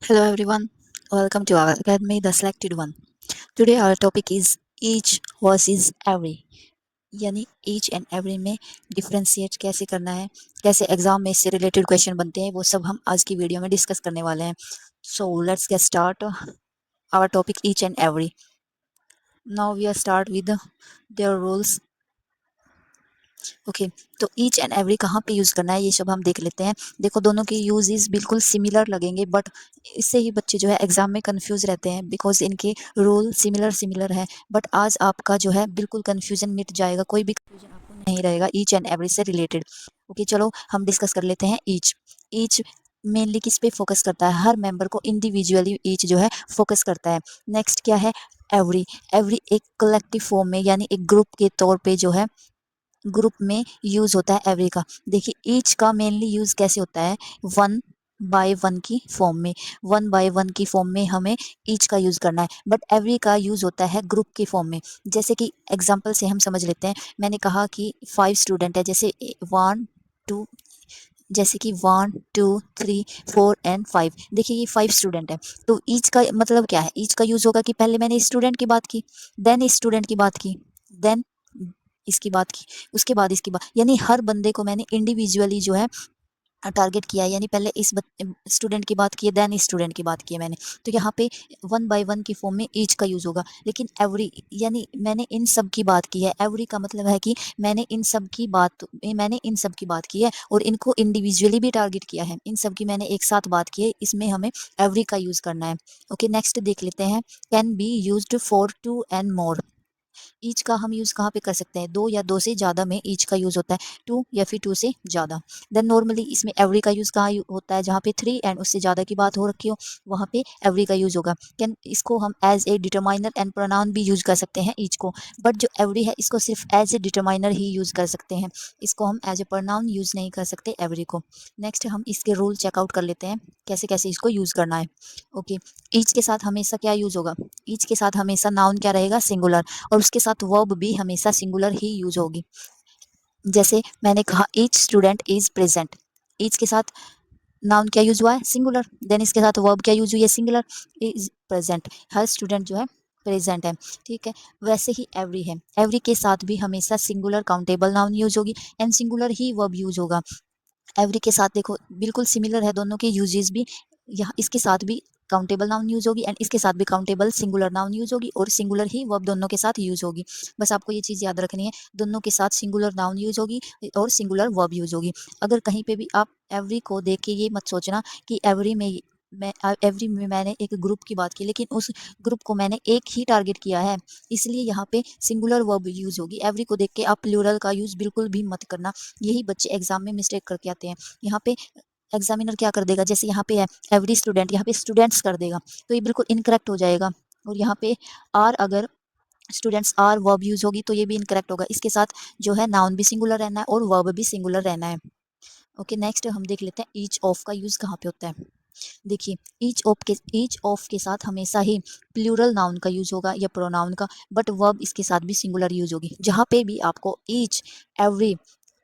Hello everyone, welcome to our academy, The Selected One. Today our topic is each versus every. यानी each and every में differentiate कैसे करना है, कैसे exam में इससे रिलेटेड क्वेश्चन बनते हैं, वो सब हम आज की वीडियो में डिस्कस करने वाले हैं. So let's get start our topic each and every. Now we are start with their rules. Okay तो ईच एंड एवरी कहाँ पे यूज़ करना है ये सब हम देख लेते हैं. देखो दोनों के यूजेस बिल्कुल सिमिलर लगेंगे बट इससे ही बच्चे जो है एग्जाम में कंफ्यूज रहते हैं बिकॉज इनके रूल सिमिलर सिमिलर है. बट आज आपका जो है बिल्कुल कंफ्यूजन मिट जाएगा, कोई भी कंफ्यूजन आपको नहीं रहेगा ईच एंड एवरी से रिलेटेड. ओके चलो हम डिस्कस कर लेते हैं. ईच ईच मेनली किस पे फोकस करता है, हर मेंबर को इंडिविजुअली ईच जो है फोकस करता है. नेक्स्ट क्या है एवरी. एवरी एक कलेक्टिव फॉर्म में यानी एक ग्रुप के तौर पे जो है ग्रुप में यूज होता है एवरी का. देखिए ईच का मेनली यूज कैसे होता है, वन बाय वन की फॉर्म में. वन बाय वन की फॉर्म में हमें ईच का यूज करना है बट एवरी का यूज होता है ग्रुप की फॉर्म में. जैसे कि एग्जांपल से हम समझ लेते हैं. मैंने कहा कि 5 स्टूडेंट है, जैसे 1 2, जैसे कि 1 2 3 4 एंड 5. देखिए ये 5 स्टूडेंट है तो ईच का मतलब क्या है, ईच का यूज होगा कि पहले मैंने स्टूडेंट की बात की, देन स्टूडेंट की बात की, देन इसकी बात की, उसके बाद इसकी बात, यानी हर बंदे को मैंने इंडिविजुअली जो है टारगेट किया है. यानी पहले इस स्टूडेंट की बात की है, देन स्टूडेंट की बात की है मैंने. तो यहाँ पे वन बाय वन की फॉर्म में ईच का यूज होगा. लेकिन एवरी यानी मैंने इन सब की बात की है. एवरी का मतलब है कि मैंने इन सब की बात की है और इनको इंडिविजुअली भी टारगेट किया है. इन सब की मैंने एक साथ बात की है, इसमें हमें एवरी का यूज करना है. ओके नेक्स्ट देख लेते हैं. Can be used for 2 and more. Each का हम यूज़ कहाँ पे कर सकते हैं, दो या दो से ज़्यादा में ईच का यूज़ होता है, टू या फिर टू से ज़्यादा. देन नॉर्मली इसमें एवरी का यूज़ कहाँ होता है, जहाँ पे 3 एंड उससे ज़्यादा की बात हो रखी हो वहाँ पे एवरी का यूज़ होगा. कैन इसको हम as a determiner and pronoun भी यूज़ कर सकते हैं ईच को. बट जो एवरी है इसको सिर्फ एज ए डिटरमाइनर ही यूज़ कर सकते हैं, इसको हम एज ए प्रोनाउन यूज़ नहीं कर सकते एवरी को. नेक्स्ट हम इसके रूल चेकआउट कर लेते हैं कैसे कैसे इसको यूज़ करना है. ओके ईच के साथ हमेशा क्या यूज़ होगा, ईच के साथ हमेशा नाउन क्या रहेगा, सिंगुलर. और उसके साथ वर्ब भी हमेशा सिंगुलर ही यूज होगी. जैसे मैंने कहा each student is present, each के साथ नाउन क्या यूज हुआ है, सिंगुलर. देन इसके साथ वर्ब क्या यूज हुई है, singular, is present. Her student जो है प्रेजेंट है. ठीक है वैसे ही एवरी है, एवरी के साथ भी हमेशा सिंगुलर काउंटेबल नाउन यूज होगी and singular he verb use होगा. एवरी के साथ देखो बिल्कुल सिमिलर है दोनों के यूजेस भी. यहाँ इसके साथ भी काउंटेबल नाउन यूज होगी एंड इसके साथ भी काउंटेबल सिंगुलर नाउन यूज होगी और सिंगुलर ही वर्ब दोनों के साथ यूज होगी. बस आपको ये चीज़ याद रखनी है, दोनों के साथ सिंगुलर नाउन यूज होगी और सिंगुलर वर्ब यूज होगी. अगर कहीं पे भी आप एवरी को देख के ये मत सोचना कि एवरी में मैंने एक ग्रुप की बात की लेकिन उस ग्रुप को मैंने एक ही टारगेट किया है, इसलिए यहाँ पे सिंगुलर वर्ब यूज होगी. एवरी को देख के आप प्लूरल का यूज बिल्कुल भी मत करना, यही बच्चे एग्जाम में मिस्टेक करके आते हैं. यहाँ पे एग्जामिनर क्या कर देगा, जैसे यहाँ पे है एवरी स्टूडेंट, यहाँ पे स्टूडेंट्स कर देगा तो ये बिल्कुल इनकरेक्ट हो जाएगा. और यहाँ पे आर, अगर स्टूडेंट्स आर वर्ब यूज होगी तो ये भी इनकरेक्ट होगा. इसके साथ जो है नाउन भी सिंगुलर रहना है और वर्ब भी सिंगुलर रहना है. ओके नेक्स्ट हम देख लेते हैं ईच ऑफ का यूज कहाँ पे होता है. देखिए ईच ऑफ के साथ हमेशा ही प्लूरल नाउन का यूज होगा या प्रोनाउन का, बट वर्ब इसके साथ भी सिंगुलर यूज होगी. जहाँ पे भी आपको each, every,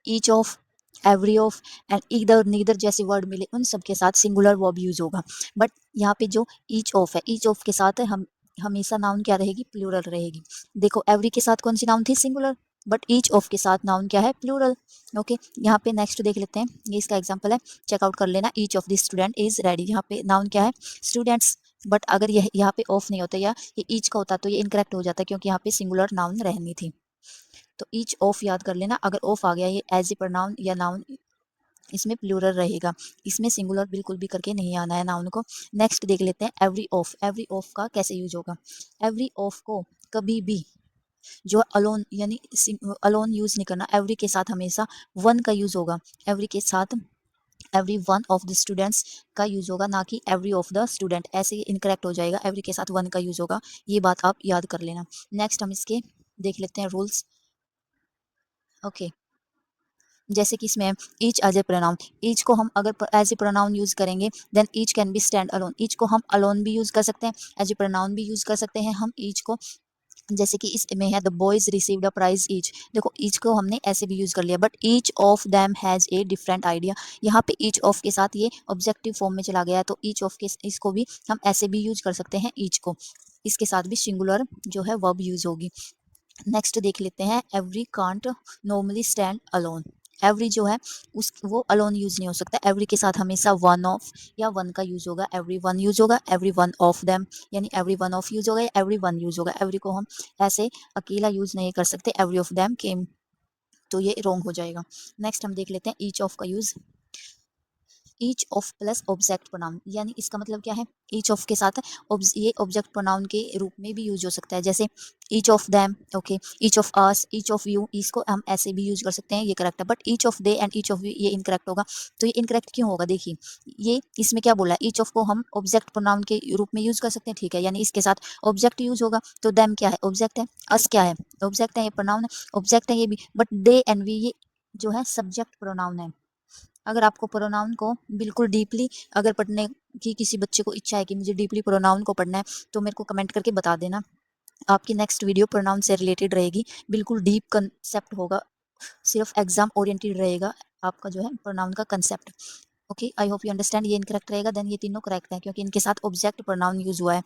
each of, every of and either neither जैसे वर्ड मिले उन सब के साथ सिंगुलर वर्ब यूज होगा. बट यहाँ पे जो ईच ऑफ है, ईच ऑफ के साथ हम हमेशा नाउन क्या रहेगी, प्लूरल रहेगी. देखो एवरी के साथ कौन सी नाउन थी, सिंगुलर, बट ईच ऑफ के साथ नाउन क्या है, प्लूरल. ओके यहाँ पे नेक्स्ट देख लेते हैं, ये इसका एग्जाम्पल है, चेकआउट कर लेना. Each of the student is ready, यहाँ पे नाउन क्या है, स्टूडेंट्स. बट अगर यह यहाँ पे ऑफ नहीं होता या ये ईच का होता तो ये इनकरेक्ट हो जाता क्योंकि यहाँ पे सिंगुलर नाउन रहनी थी. तो ईच ऑफ याद कर लेना, अगर ऑफ आ गया ये एज ए प्रोनाउन या नाउन इसमें प्लूरल रहेगा, इसमें सिंगुलर बिल्कुल भी करके नहीं आना है नाउन को. नेक्स्ट देख लेते हैं एवरी ऑफ. एवरी ऑफ का कैसे यूज होगा, एवरी ऑफ को कभी भी जो अलोन यानी अलोन यूज नहीं करना, एवरी के साथ हमेशा वन का यूज होगा. एवरी के साथ every one of the students का यूज होगा, ना कि एवरी ऑफ द स्टूडेंट, ऐसे ही इनकरेक्ट हो जाएगा. एवरी के साथ वन का यूज होगा, ये बात आप याद कर लेना. नेक्स्ट हम इसके देख लेते हैं रूल्स. ओके जैसे कि इसमें each as a pronoun, each को हम अगर एज ए प्रोनाउन यूज करेंगे then each can be stand alone. Each को हम अलोन भी यूज कर सकते हैं, एज ए प्रोनाउन भी यूज कर सकते हैं हम ईच को. जैसे कि इसमें है the boys received a prize each. देखो ईच को हमने ऐसे भी यूज कर लिया, but each of them has a different idea. यहाँ पे ईच ऑफ के साथ ये ऑब्जेक्टिव फॉर्म में चला गया है, तो ईच ऑफ के इसको भी हम ऐसे भी यूज कर सकते हैं ईच को, इसके साथ भी सिंगुलर जो है वर्ब यूज होगी। नेक्स्ट देख लेते हैं every can't normally stand alone. Every जो है उस वो अलोन यूज नहीं हो सकता, एवरी के साथ हमेशा वन ऑफ या वन का यूज होगा, एवरी वन यूज होगा, एवरी वन ऑफ देम, यानी एवरी वन ऑफ यूज होगा या एवरी वन यूज होगा। एवरी को हम ऐसे अकेला यूज नहीं कर सकते, एवरी ऑफ देम केम, तो ये रॉन्ग हो जाएगा। नेक्स्ट हम देख लेते हैं ईच ऑफ का use. Each of plus object pronoun, यानी इसका मतलब क्या है, ईच ऑफ के साथ ये ऑब्जेक्ट प्रोनाउन के रूप में भी यूज हो सकता है, जैसे each of them, okay, each of us, each of you, इसको हम ऐसे भी यूज कर सकते हैं, ये करेक्ट है। But each of they and each of you ये इनकरेक्ट होगा। तो ये इनकरेक्ट क्यों होगा, देखिए ये इसमें क्या बोला है, ईच ऑफ को हम ऑब्जेक्ट प्रोनाउन के रूप में यूज कर सकते हैं, ठीक है, यानी इसके साथ ऑब्जेक्ट यूज होगा, तो देम क्या है, ऑब्जेक्ट है, अस क्या है, ऑब्जेक्ट है, ये प्रोनाउन है, ऑब्जेक्ट है ये भी, बट दे एंड वी ये जो है सब्जेक्ट प्रोनाउन है। अगर आपको प्रोनाउन को बिल्कुल डीपली अगर पढ़ने की किसी बच्चे को इच्छा है कि मुझे डीपली प्रोनाउन को पढ़ना है, तो मेरे को कमेंट करके बता देना। आपकी नेक्स्ट वीडियो प्रोनाउन से रिलेटेड रहेगी, बिल्कुल डीप कंसेप्ट होगा, सिर्फ एग्जाम ओरिएंटेड रहेगा आपका जो है प्रोनाउन का concept. Okay, I hope you understand. ये इनकरेक्ट रहेगा, देन ये तीनों करेक्ट है क्योंकि इनके साथ ऑब्जेक्ट प्रोनाउन यूज हुआ है,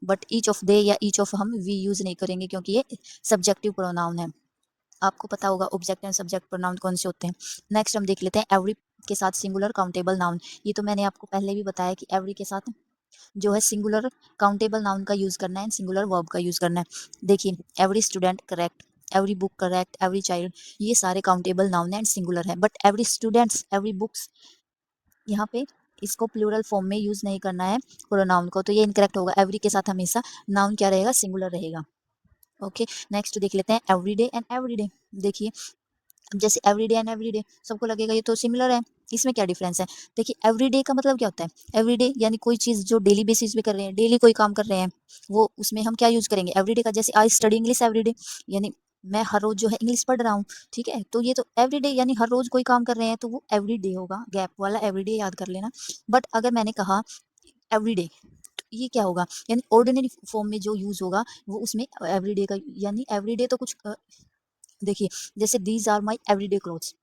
बट ईच ऑफ दे या ईच ऑफ हम वी यूज नहीं करेंगे क्योंकि ये सब्जेक्टिव प्रोनाउन है। आपको पता होगा ऑब्जेक्ट एंड सब्जेक्ट प्रोनाउन कौन से होते हैं। नेक्स्ट हम देख लेते हैं एवरी के साथ सिंगुलर काउंटेबल नाउन। ये तो मैंने आपको पहले भी बताया कि एवरी के साथ जो है सिंगुलर काउंटेबल नाउन का यूज करना है, सिंगुलर वर्ब का यूज करना है। देखिए every student correct, every book correct, every child, ये सारे काउंटेबल नाउन एंड सिंगुलर है, but every students, every books, यहाँ पे इसको प्लूरल फॉर्म में यूज नहीं करना है प्रोनाउन को, तो ये इनकरेक्ट होगा। एवरी के साथ हमेशा नाउन क्या रहेगा, सिंगुलर रहेगा। ओके, नेक्स्ट देख लेते हैं एवरीडे एंड एवरीडे। देखिए अब जैसे एवरीडे एंड एवरीडे सबको लगेगा ये तो सिमिलर है, इसमें क्या डिफरेंस है। देखिए एवरीडे का मतलब क्या होता है, एवरीडे यानी कोई चीज जो डेली बेसिस पे कर रहे हैं, डेली कोई काम कर रहे हैं, वो उसमें हम क्या यूज करेंगे एवरीडे का। जैसे आई स्टडी इंग्लिश एवरीडे, यानी मैं हर रोज जो है इंग्लिश पढ़ रहा हूँ, ठीक है, तो ये तो एवरीडे यानी हर रोज कोई काम कर रहे हैं, तो वो एवरीडे होगा, गैप वाला एवरीडे याद कर लेना। बट अगर मैंने कहा एवरीडे, ये क्या होगा, यानी ऑर्डिनरी फॉर्म में जो यूज होगा वो उसमें एवरीडे का, यानी एवरीडे तो कुछ देखिए जैसे these are my everyday clothes,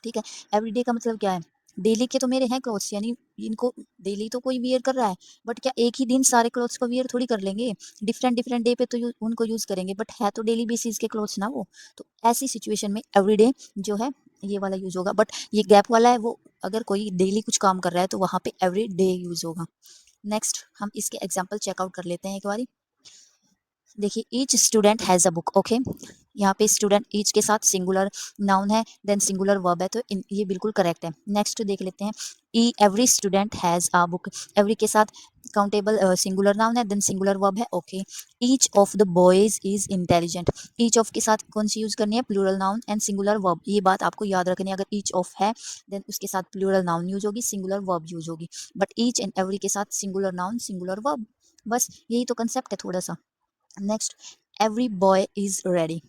ठीक है, एवरीडे का मतलब क्या है, डेली के तो मेरे हैं क्लोथ्स, यानी इनको डेली तो कोई वियर कर रहा है, बट क्या एक ही दिन सारे क्लोथ्स को वियर थोड़ी कर लेंगे, डिफरेंट डिफरेंट डे पे तो उनको यूज करेंगे, बट है तो डेली बेसिस के क्लोथ्स ना वो। तो ऐसी सिचुएशन में एवरीडे जो है ये वाला यूज होगा, बट ये गैप वाला है, वो अगर कोई डेली कुछ काम कर रहा है तो वहां पे एवरी डे यूज होगा। नेक्स्ट हम इसके एग्जाम्पल चेकआउट कर लेते हैं एक बारी। देखिए each student has a book, okay, यहाँ पे स्टूडेंट ईच के साथ सिंगुलर नाउन है, देन सिंगुलर वर्ब है, तो ये बिल्कुल करेक्ट है। नेक्स्ट देख लेते हैं ई every student has a book, every के साथ काउंटेबल सिंगुलर नाउन है, देन सिंगुलर वर्ब है, okay. Each of the boys is intelligent, each of के साथ कौन सी यूज करनी है, plural noun and singular verb, ये बात आपको याद रखनी है। अगर ईच ऑफ है देन उसके साथ प्लूरल नाउन यूज होगी, सिंगुलर वर्ब यूज होगी, बट ईच एंड एवरी के साथ सिंगुलर नाउन सिंगुलर वर्ब, बस यही तो कंसेप्ट है थोड़ा सा। Next every boy is ready,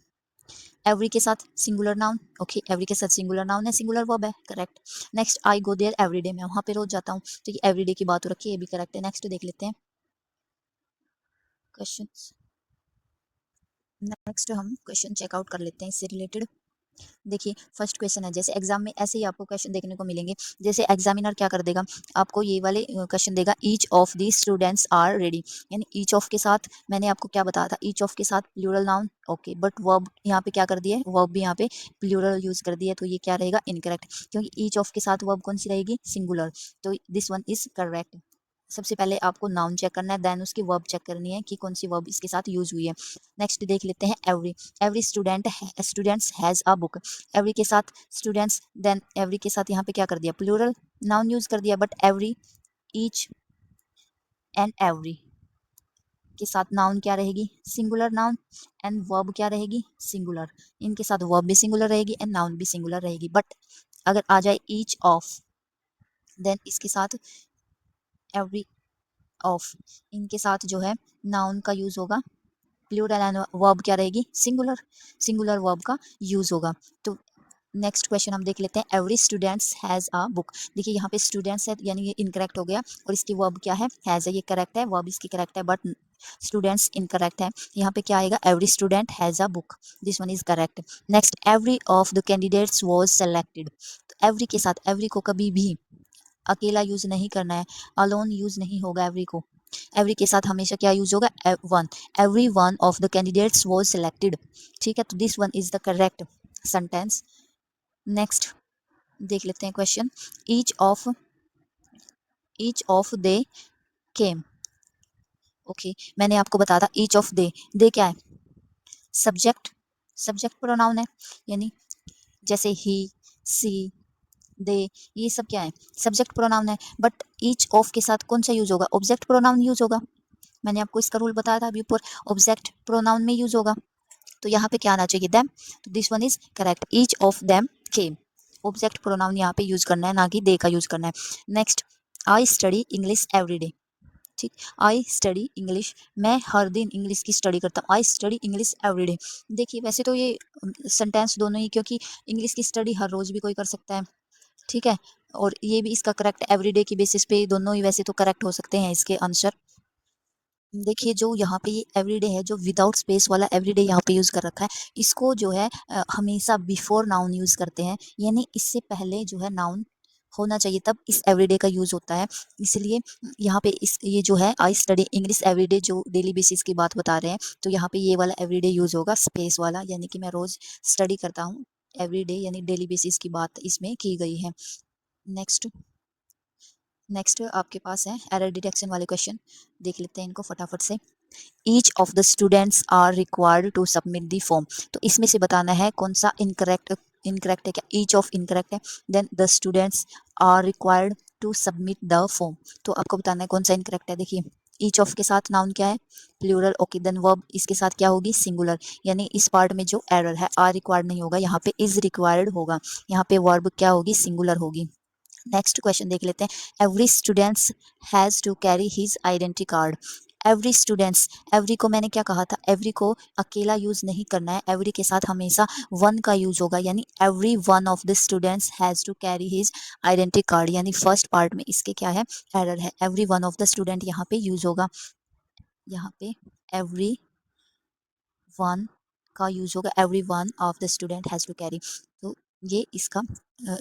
every के साथ सिंगुलर नाउन, ओके, एवरी के साथ सिंगुलर नाउन है, सिंगुलर वर्ब है, correct. Next I go there every day, मैं वहां पे रोज जाता हूँ, तो ये एवरी डे की बात हो रखी है, ये भी करेक्ट है। नेक्स्ट देख लेते हैं क्वेश्चन, नेक्स्ट हम क्वेश्चन चेकआउट कर लेते हैं इससे रिलेटेड। देखिए फर्स्ट क्वेश्चन है, जैसे एग्जाम में ऐसे ही आपको क्वेश्चन देखने को मिलेंगे, जैसे एग्जामिनर क्या कर देगा, आपको ये वाले क्वेश्चन देगा, each of the students are ready, यानी ईच ऑफ के साथ मैंने आपको क्या बताया था, ईच ऑफ के साथ plural noun, okay, but verb यहाँ पे क्या कर दिया है, वर्ब भी यहाँ पे प्लूरल यूज कर दिया है, तो ये क्या रहेगा, इनकरेक्ट, क्योंकि ईच ऑफ के साथ वर्ब कौन सी रहेगी, सिंगुलर, तो दिस वन इज करेक्ट। सबसे पहले आपको नाउन चेक करना है, देन उसकी वर्ब चेक करनी है कि कौन सी वर्ब इसके साथ यूज हुई है। नेक्स्ट देख लेते हैं every, every students has a book, every के साथ स्टूडेंट्स, देन एवरी के साथ यहाँ पे क्या कर दिया, प्लूरल नाउन यूज कर दिया, but every, each and every के साथ नाउन क्या रहेगी, सिंगुलर नाउन, एंड वर्ब क्या रहेगी, सिंगुलर, इनके साथ वर्ब भी सिंगुलर रहेगी एंड नाउन भी सिंगुलर रहेगी। बट अगर आ जाए ईच ऑफ, देन इसके साथ एवरी ऑफ, इनके साथ जो है नाउन का यूज होगा, प्लूरल, एंड वर्ब क्या रहेगी, सिंगुलर, सिंगुलर वर्ब का यूज होगा। तो नेक्स्ट क्वेश्चन हम देख लेते हैं, every students has a book. देखिए यहाँ पे स्टूडेंट्स है यानी ये इनकरेक्ट हो गया, और इसकी वर्ब क्या है, हैज़ है, ये करेक्ट है, वर्ब इसकी करेक्ट है, बट स्टूडेंट्स इनकरेक्ट है। यहाँ पे क्या आएगा, every student has a book, this one is correct. Next, every of the candidates was selected. तो एवरी के साथ एवरी को कभी भी अकेला यूज नहीं करना है, अलोन यूज नहीं होगा एवरी को। एवरी के साथ हमेशा क्या यूज होगा, one. Every one of the candidates was selected, ठीक है, तो this one is the correct sentence. Next देख लेते हैं question, each of they came. Okay, मैंने आपको बताया था ईच ऑफ दे क्या है, सब्जेक्ट, सब्जेक्ट प्रोनाउन है, यानी जैसे ही, सी, दे, ये सब क्या है, सब्जेक्ट प्रोनाउन है। बट ईच ऑफ के साथ कौन सा यूज होगा, ऑब्जेक्ट प्रोनाउन यूज होगा। मैंने आपको इसका रूल बताया था अभी ऊपर, ऑब्जेक्ट प्रोनाउन में यूज होगा। तो यहाँ पे क्या आना चाहिए, देम, तो this one is correct, each of them came. Object pronoun यहाँ पे यूज करना है, ना कि दे का यूज करना है। Next, I study English every day. ठीक, आई स्टडी इंग्लिश, मैं हर दिन इंग्लिश की स्टडी करता हूँ, I study English every day. देखिए वैसे तो ये सेंटेंस दोनों ही, क्योंकि इंग्लिश की स्टडी हर रोज भी कोई कर सकता है, ठीक है, और ये भी इसका करेक्ट एवरीडे की बेसिस पे दोनों ही वैसे तो करेक्ट हो सकते हैं इसके आंसर। देखिए जो यहाँ पे ये एवरीडे है, जो विदाउट स्पेस वाला एवरीडे यहाँ पे यूज कर रखा है, इसको जो है हमेशा बिफोर नाउन यूज करते हैं, यानी इससे पहले जो है नाउन होना चाहिए, तब इस एवरीडे का यूज होता है। इसलिए यहाँ पे इस ये जो है आई स्टडी इंग्लिश एवरीडे, जो डेली बेसिस की बात बता रहे हैं, तो यहाँ पे ये वाला एवरीडे यूज होगा, स्पेस वाला, यानी कि मैं रोज स्टडी करता हूँ, एवरीडे यानी डेली बेसिस की बात इसमें की गई है। नेक्स्ट, नेक्स्ट आपके पास है एरर डिटेक्शन वाले क्वेश्चन, देख लेते हैं इनको फटाफट से। Each of the students are required to submit the form. तो इसमें से बताना है कौन सा इनकरेक्ट, इनकरेक्ट है क्या, ईच ऑफ इनकरेक्ट है, then the students are required to submit the form, तो आपको बताना है कौन सा इनकरेक्ट है। देखिए ईच ऑफ के साथ नाउन क्या है, प्लूरल, ओके, देन वर्ब इसके साथ क्या होगी, सिंगुलर, यानी इस पार्ट में जो एरर है, आर रिक्वायर्ड नहीं होगा, यहाँ पे इज रिक्वायर्ड होगा, यहाँ पे वर्ब क्या होगी, सिंगुलर होगी। नेक्स्ट क्वेश्चन देख लेते हैं, every students has to carry his identity card. Every students, every को मैंने क्या कहा था, एवरी को अकेला यूज नहीं करना है, एवरी के साथ हमेशा वन का यूज होगा, यानी every one of the students has to carry his identity card, यानी फर्स्ट पार्ट में इसके क्या है, एरर है, every one of the student यहाँ पे यूज होगा, यहाँ पे एवरी वन का यूज होगा, every one of the student has to carry, तो ये इसका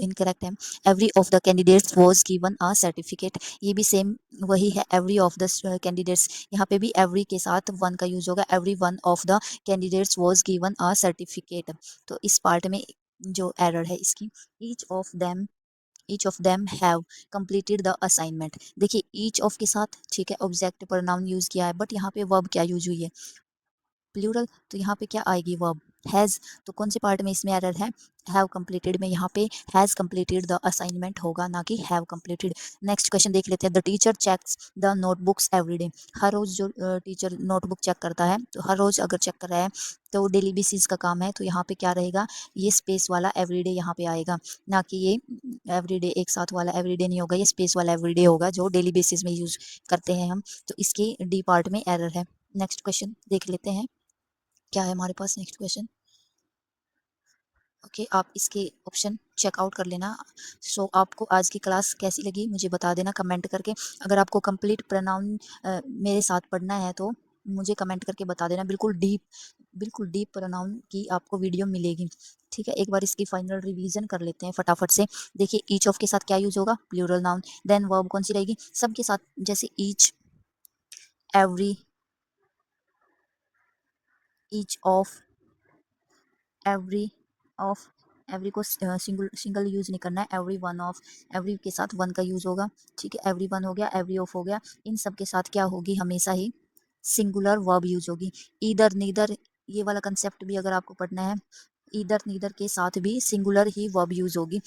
इनकरेक्ट है। Every of the candidates was given a certificate, ये भी सेम वही है, एवरी ऑफ द कैंडिडेट्स, यहाँ पे भी एवरी के साथ वन का यूज होगा, every one of the candidates was given a certificate, तो इस पार्ट में जो एरर है इसकी, each of them have completed the assignment. देखिए ईच ऑफ के साथ, ठीक है, ऑब्जेक्ट प्रोनाउन यूज किया है, बट यहाँ पे वर्ब क्या यूज हुई है, प्लूरल, तो यहाँ पे क्या आएगी, वर्ब हैज़, तो कौन से पार्ट में इसमें एरर है, हैव कंप्लीटेड में, यहाँ पे हैज़ कंप्लीटेड द असाइनमेंट होगा, ना कि हैव कंप्लीटेड। नेक्स्ट क्वेश्चन देख लेते हैं, the teacher checks the notebooks every day. हर रोज जो टीचर नोटबुक चेक करता है, तो हर रोज अगर चेक कर रहा है तो डेली बेसिस का काम है, तो यहाँ पे क्या रहेगा, ये स्पेस वाला एवरीडे यहाँ पे आएगा, ना कि ये एवरीडे एक साथ वाला एवरीडे नहीं होगा, ये स्पेस वाला एवरीडे होगा जो डेली बेसिस में यूज करते हैं हम, तो इसकी डी पार्ट में एरर है। नेक्स्ट क्वेश्चन देख लेते हैं, क्या है हमारे पास नेक्स्ट क्वेश्चन। ओके, आप इसके ऑप्शन चेकआउट कर लेना। सो आपको आज की क्लास कैसी लगी मुझे बता देना कमेंट करके। अगर आपको कंप्लीट प्रोनाउन मेरे साथ पढ़ना है तो मुझे कमेंट करके बता देना, बिल्कुल डीप प्रोनाउन की आपको वीडियो मिलेगी, ठीक है। एक बार इसकी फाइनल रिवीजन कर लेते हैं फटाफट से। देखिए ईच ऑफ के साथ क्या यूज होगा, प्लूरल नाउन, देन वर्ब कौन सी रहेगी, सबके साथ, जैसे every each of, every of, every को सिंगल यूज नहीं करना है, एवरी वन ऑफ, एवरी के साथ वन का यूज होगा, ठीक है, एवरी वन हो गया, एवरी ऑफ हो गया, इन सब के साथ क्या होगी, हमेशा ही सिंगुलर वर्ब यूज होगी। ईदर नीदर, ये वाला कंसेप्ट भी अगर आपको पढ़ना है, ईदर नीदर के साथ भी सिंगुलर ही वर्ब यूज होगी,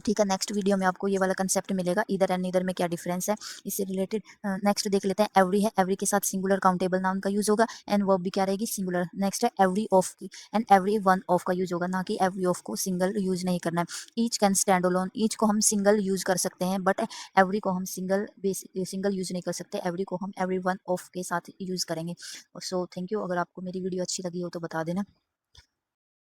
ठीक है। नेक्स्ट वीडियो में आपको ये वाला कंसेप्ट मिलेगा, इधर एंड नीदर में क्या डिफरेंस है, इससे रिलेटेड। नेक्स्ट देख लेते हैं, एवरी है, एवरी के साथ सिंगुलर काउंटेबल नाउन का यूज होगा, एंड वर्ब भी क्या रहेगी, सिंगुलर। नेक्स्ट है एवरी ऑफ की, एंड एवरी वन ऑफ का यूज होगा, ना कि एवरी ऑफ को सिंगल यूज नहीं करना है। Each can stand alone, each को हम सिंगल यूज कर सकते हैं, बट एवरी को हम सिंगल यूज नहीं कर सकते, एवरी को हम एवरी वन ऑफ के साथ यूज करेंगे। सो थैंक यू, अगर आपको मेरी वीडियो अच्छी लगी हो तो बता देना।